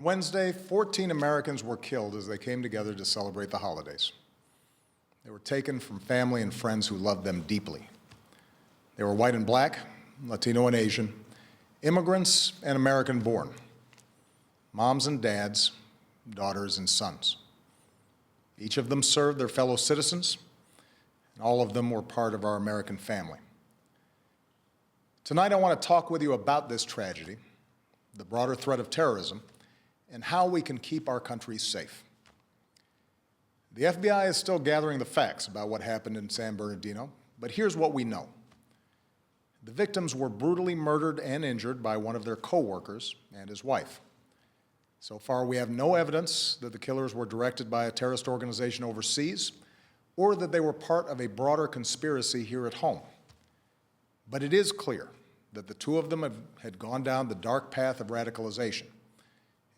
Wednesday, 14 Americans were killed as they came together to celebrate the holidays. They were taken from family and friends who loved them deeply. They were white and black, Latino and Asian, immigrants and American-born, moms and dads, daughters and sons. Each of them served their fellow citizens, and all of them were part of our American family. Tonight, I want to talk with you about this tragedy, the broader threat of terrorism, and how we can keep our country safe. The FBI is still gathering the facts about what happened in San Bernardino, but here's what we know. The victims were brutally murdered and injured by one of their co-workers and his wife. So far, we have no evidence that the killers were directed by a terrorist organization overseas or that they were part of a broader conspiracy here at home. But it is clear that the two of them had gone down the dark path of radicalization,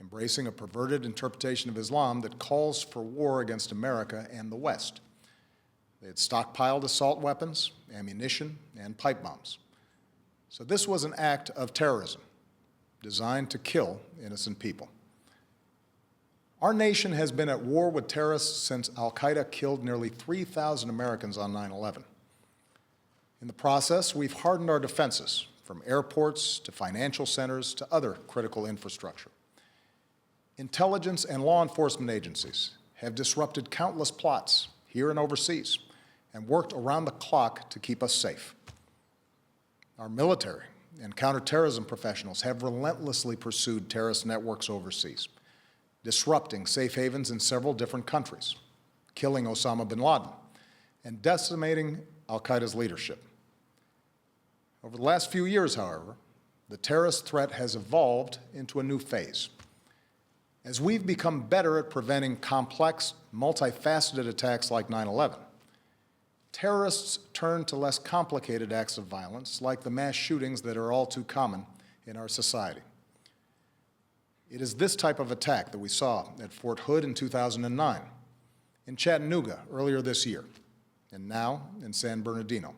embracing a perverted interpretation of Islam that calls for war against America and the West. They had stockpiled assault weapons, ammunition, and pipe bombs. So this was an act of terrorism designed to kill innocent people. Our nation has been at war with terrorists since al-Qaeda killed nearly 3,000 Americans on 9/11. In the process, we've hardened our defenses, from airports to financial centers to other critical infrastructure. Intelligence and law enforcement agencies have disrupted countless plots here and overseas and worked around the clock to keep us safe. Our military and counterterrorism professionals have relentlessly pursued terrorist networks overseas, disrupting safe havens in several different countries, killing Osama bin Laden, and decimating al-Qaeda's leadership. Over the last few years, however, the terrorist threat has evolved into a new phase. As we've become better at preventing complex, multifaceted attacks like 9/11, terrorists turn to less complicated acts of violence like the mass shootings that are all too common in our society. It is this type of attack that we saw at Fort Hood in 2009, in Chattanooga earlier this year, and now in San Bernardino.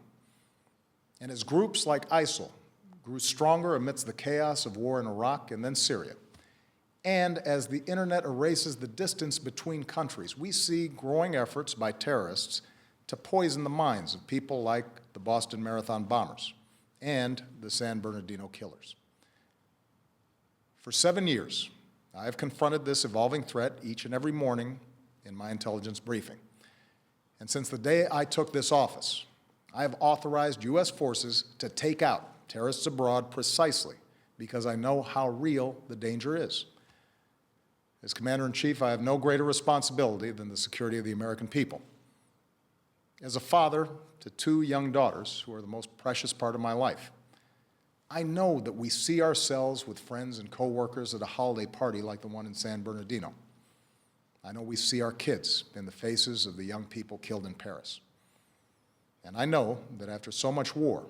And as groups like ISIL grew stronger amidst the chaos of war in Iraq and then Syria, and as the internet erases the distance between countries, we see growing efforts by terrorists to poison the minds of people like the Boston Marathon bombers and the San Bernardino killers. For 7 years, I have confronted this evolving threat each and every morning in my intelligence briefing. And since the day I took this office, I have authorized U.S. forces to take out terrorists abroad precisely because I know how real the danger is. As Commander-in-Chief, I have no greater responsibility than the security of the American people. As a father to 2 young daughters, who are the most precious part of my life, I know that we see ourselves with friends and coworkers at a holiday party like the one in San Bernardino. I know we see our kids in the faces of the young people killed in Paris. And I know that after so much war,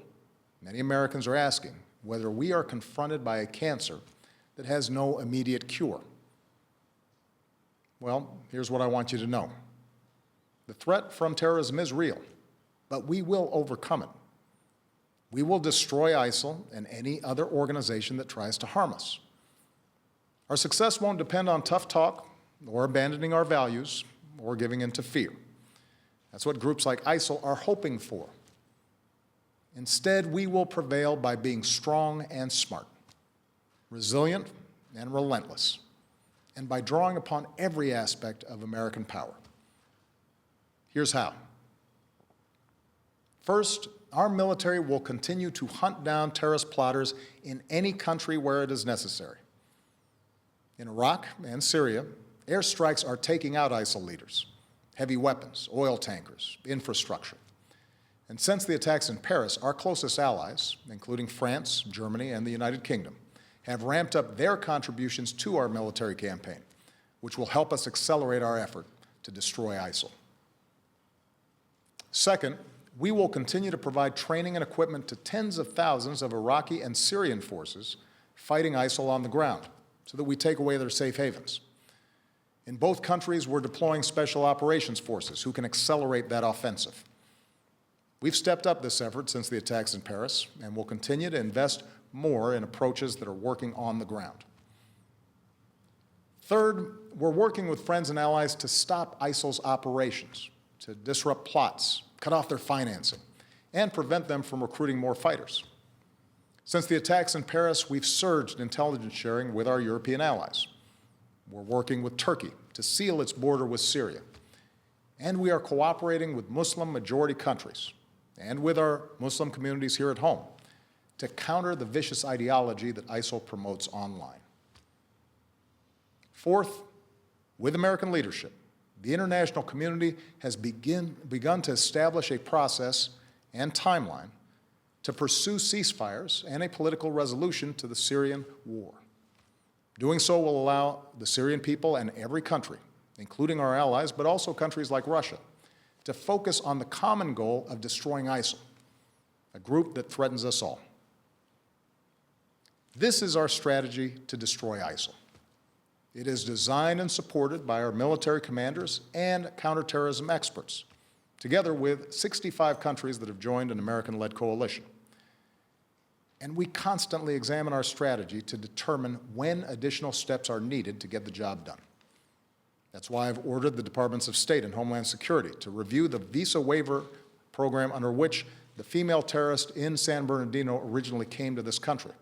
many Americans are asking whether we are confronted by a cancer that has no immediate cure. Well, here's what I want you to know. The threat from terrorism is real, but we will overcome it. We will destroy ISIL and any other organization that tries to harm us. Our success won't depend on tough talk or abandoning our values or giving in to fear. That's what groups like ISIL are hoping for. Instead, we will prevail by being strong and smart, resilient and relentless, and by drawing upon every aspect of American power. Here's how. First, our military will continue to hunt down terrorist plotters in any country where it is necessary. In Iraq and Syria, airstrikes are taking out ISIL leaders, heavy weapons, oil tankers, infrastructure. And since the attacks in Paris, our closest allies, including France, Germany, and the United Kingdom, have ramped up their contributions to our military campaign, which will help us accelerate our effort to destroy ISIL. Second, we will continue to provide training and equipment to tens of thousands of Iraqi and Syrian forces fighting ISIL on the ground so that we take away their safe havens. In both countries, we're deploying special operations forces who can accelerate that offensive. We've stepped up this effort since the attacks in Paris and will continue to invest more in approaches that are working on the ground. Third, we're working with friends and allies to stop ISIL's operations, to disrupt plots, cut off their financing, and prevent them from recruiting more fighters. Since the attacks in Paris, we've surged intelligence sharing with our European allies. We're working with Turkey to seal its border with Syria. And we are cooperating with Muslim-majority countries and with our Muslim communities here at home to counter the vicious ideology that ISIL promotes online. Fourth, with American leadership, the international community has begun to establish a process and timeline to pursue ceasefires and a political resolution to the Syrian war. Doing so will allow the Syrian people and every country, including our allies, but also countries like Russia, to focus on the common goal of destroying ISIL, a group that threatens us all. This is our strategy to destroy ISIL. It is designed and supported by our military commanders and counterterrorism experts, together with 65 countries that have joined an American-led coalition. And we constantly examine our strategy to determine when additional steps are needed to get the job done. That's why I've ordered the Departments of State and Homeland Security to review the visa waiver program under which the female terrorist in San Bernardino originally came to this country.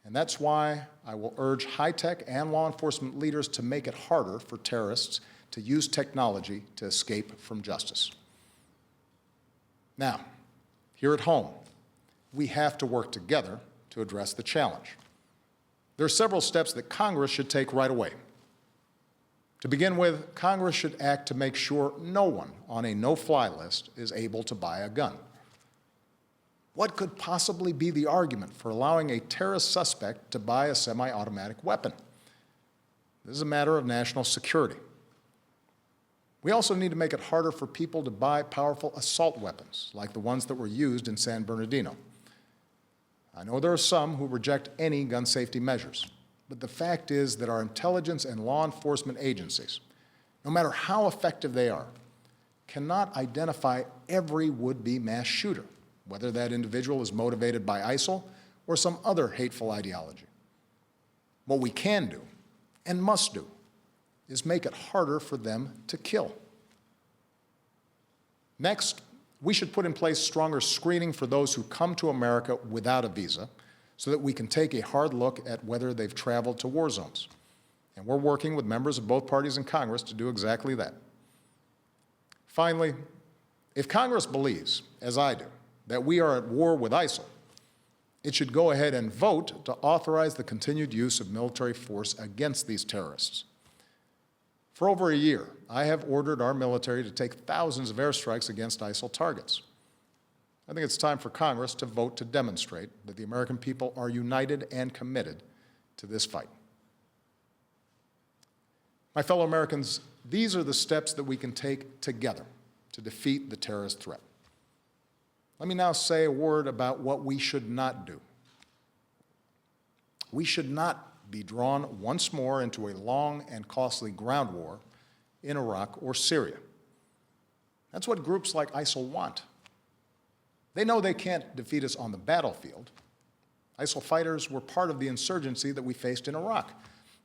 And that's why I will urge high-tech and law enforcement leaders to make it harder for terrorists to use technology to escape from justice. Now, here at home, we have to work together to address the challenge. There are several steps that Congress should take right away. To begin with, Congress should act to make sure no one on a no-fly list is able to buy a gun. What could possibly be the argument for allowing a terrorist suspect to buy a semi-automatic weapon? This is a matter of national security. We also need to make it harder for people to buy powerful assault weapons, like the ones that were used in San Bernardino. I know there are some who reject any gun safety measures, but the fact is that our intelligence and law enforcement agencies, no matter how effective they are, cannot identify every would-be mass shooter, whether that individual is motivated by ISIL or some other hateful ideology. What we can do, and must do, is make it harder for them to kill. Next, we should put in place stronger screening for those who come to America without a visa so that we can take a hard look at whether they've traveled to war zones. And we're working with members of both parties in Congress to do exactly that. Finally, if Congress believes, as I do, that we are at war with ISIL, it should go ahead and vote to authorize the continued use of military force against these terrorists. For over a year, I have ordered our military to take thousands of airstrikes against ISIL targets. I think it's time for Congress to vote to demonstrate that the American people are united and committed to this fight. My fellow Americans, these are the steps that we can take together to defeat the terrorist threat. Let me now say a word about what we should not do. We should not be drawn once more into a long and costly ground war in Iraq or Syria. That's what groups like ISIL want. They know they can't defeat us on the battlefield. ISIL fighters were part of the insurgency that we faced in Iraq.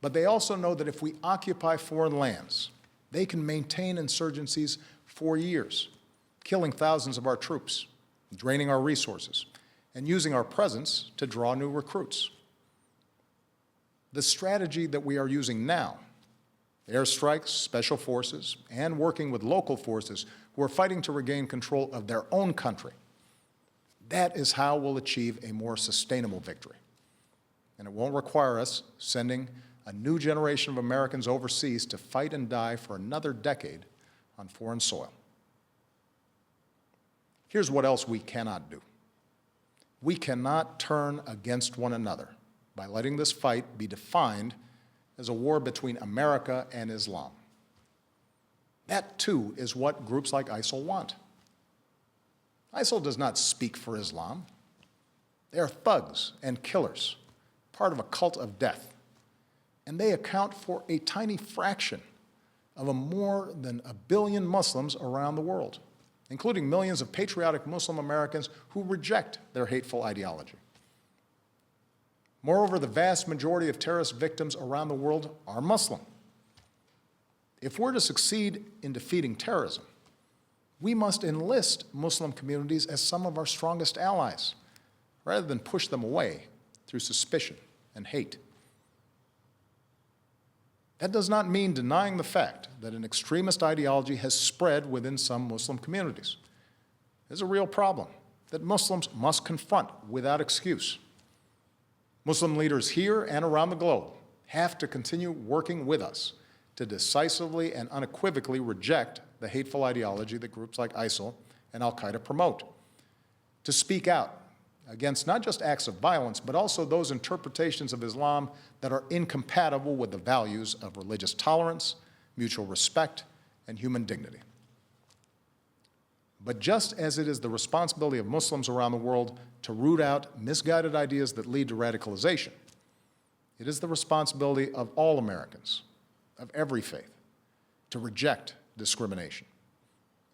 But they also know that if we occupy foreign lands, they can maintain insurgencies for years, killing thousands of our troops, draining our resources, and using our presence to draw new recruits. The strategy that we are using now, airstrikes, special forces, and working with local forces who are fighting to regain control of their own country, that is how we'll achieve a more sustainable victory. And it won't require us sending a new generation of Americans overseas to fight and die for another decade on foreign soil. Here's what else we cannot do. We cannot turn against one another by letting this fight be defined as a war between America and Islam. That, too, is what groups like ISIL want. ISIL does not speak for Islam. They are thugs and killers, part of a cult of death. And they account for a tiny fraction of more than 1 billion Muslims around the world, including millions of patriotic Muslim Americans who reject their hateful ideology. Moreover, the vast majority of terrorist victims around the world are Muslim. If we're to succeed in defeating terrorism, we must enlist Muslim communities as some of our strongest allies, rather than push them away through suspicion and hate. That does not mean denying the fact that an extremist ideology has spread within some Muslim communities. There's a real problem that Muslims must confront without excuse. Muslim leaders here and around the globe have to continue working with us to decisively and unequivocally reject the hateful ideology that groups like ISIL and al-Qaeda promote, to speak out against not just acts of violence, but also those interpretations of Islam that are incompatible with the values of religious tolerance, mutual respect, and human dignity. But just as it is the responsibility of Muslims around the world to root out misguided ideas that lead to radicalization, it is the responsibility of all Americans, of every faith, to reject discrimination.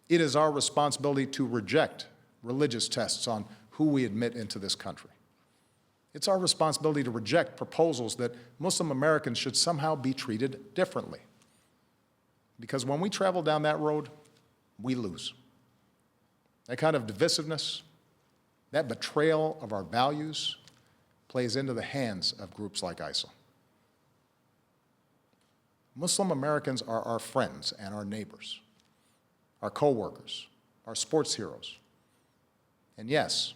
It is our responsibility to reject religious tests on who we admit into this country. It's our responsibility to reject proposals that Muslim Americans should somehow be treated differently. Because when we travel down that road, we lose. That kind of divisiveness, that betrayal of our values, plays into the hands of groups like ISIL. Muslim Americans are our friends and our neighbors, our co-workers, our sports heroes. And yes,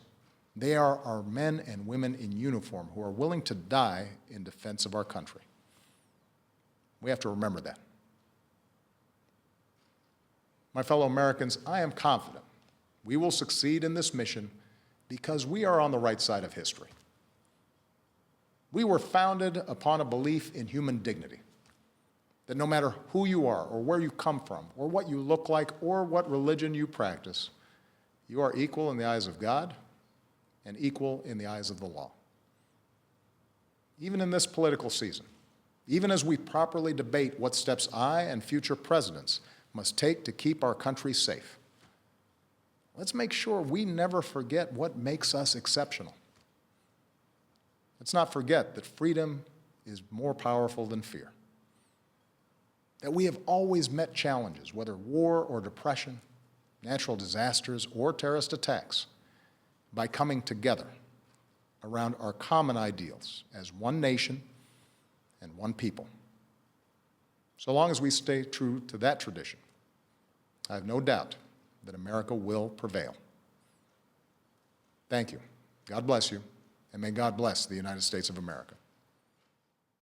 they are our men and women in uniform who are willing to die in defense of our country. We have to remember that. My fellow Americans, I am confident we will succeed in this mission because we are on the right side of history. We were founded upon a belief in human dignity, that no matter who you are or where you come from or what you look like or what religion you practice, you are equal in the eyes of God and equal in the eyes of the law. Even in this political season, even as we properly debate what steps I and future presidents must take to keep our country safe, let's make sure we never forget what makes us exceptional. Let's not forget that freedom is more powerful than fear. That we have always met challenges, whether war or depression, natural disasters or terrorist attacks, by coming together around our common ideals as one nation and one people. So long as we stay true to that tradition, I have no doubt that America will prevail. Thank you. God bless you, and may God bless the United States of America.